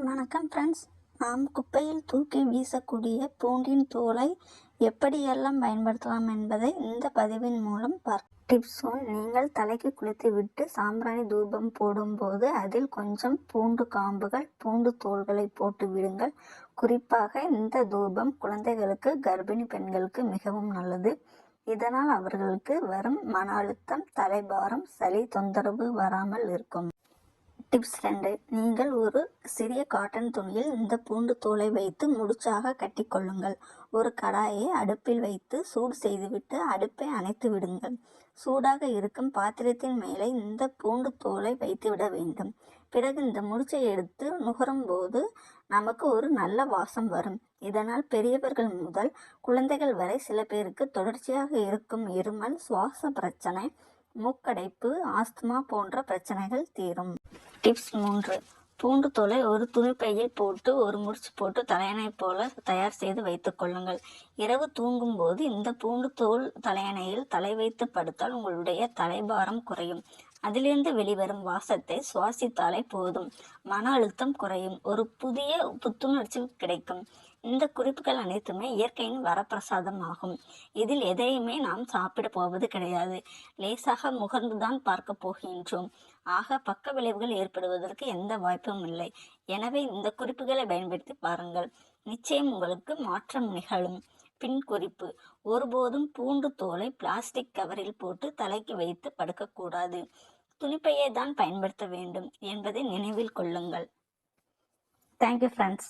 வணக்கம் ஃப்ரெண்ட்ஸ். நாம் குப்பையில் தூக்கி வீசக்கூடிய பூண்டின் தோலை எப்படியெல்லாம் பயன்படுத்தலாம் என்பதை இந்த பதிவின் மூலம் டிப்ஸ் 1. நீங்கள் தலைக்கு குளித்து விட்டு சாம்பிராணி தூபம் போடும்போது அதில் கொஞ்சம் பூண்டு காம்புகள், பூண்டு தோல்களை போட்டு விடுங்கள். குறிப்பாக இந்த தூபம் குழந்தைகளுக்கு, கர்ப்பிணி பெண்களுக்கு மிகவும் நல்லது. இதனால் அவர்களுக்கு வரும் மன அழுத்தம், தலைபாரம், சளி தொந்தரவு வராமல் இருக்கும். டிப்ஸ் 2. நீங்கள் ஒரு சிறிய காட்டன் துணியில் இந்த பூண்டு தோலை வைத்து முடிச்சாக கட்டிக்கொள்ளுங்கள். ஒரு கடாயை அடுப்பில் வைத்து சூடு செய்துவிட்டு அடுப்பை அணைத்து விடுங்கள். சூடாக இருக்கும் பாத்திரத்தின் மேலே இந்த பூண்டு தோலை வைத்துவிட வேண்டும். பிறகு இந்த முடிச்சை எடுத்து நுகரும் போது நமக்கு ஒரு நல்ல வாசம் வரும். இதனால் பெரியவர்கள் முதல் குழந்தைகள் வரை சில பேருக்கு தொடர்ச்சியாக இருக்கும் இருமல், சுவாச பிரச்சனை, மூக்கடைப்பு, ஆஸ்துமா போன்ற பிரச்சனைகள் தீரும். டிப்ஸ் 3. பூண்டு தோலை ஒரு துணிப்பையில் போட்டு ஒரு முடிச்சு போட்டு தலையணை போல தயார் செய்து வைத்துக் கொள்ளுங்கள். இரவு தூங்கும் போது இந்த பூண்டு தோல் தலையணையில் தலை வைத்து படுத்தால் உங்களுடைய தலைபாரம் குறையும். அதிலிருந்து வெளிவரும் வாசத்தை சுவாசித்தாலே போதும், மன அழுத்தம் குறையும், ஒரு புதிய புத்துணர்ச்சி கிடைக்கும். இந்த குறிப்புகள் அனைத்துமே இயற்கையின் வரப்பிரசாதம் ஆகும். இதில் எதையுமே நாம் சாப்பிட போவது கிடையாது. லேசாக முகர்ந்துதான் பார்க்க போகின்றோம். ஆக பக்க விளைவுகள் ஏற்படுவதற்கு எந்த வாய்ப்பும் இல்லை. எனவே இந்த குறிப்புகளை பயன்படுத்தி பாருங்கள், நிச்சயம் உங்களுக்கு மாற்றம் நிகழும். பின் குறிப்பு: ஒருபோதும் பூண்டு தோலை பிளாஸ்டிக் கவரில் போட்டு தலைக்கு வைத்து படுக்கக்கூடாது. துணிப்பையை தான் பயன்படுத்த வேண்டும் என்பதை நினைவில் கொள்ளுங்கள். Thank you friends.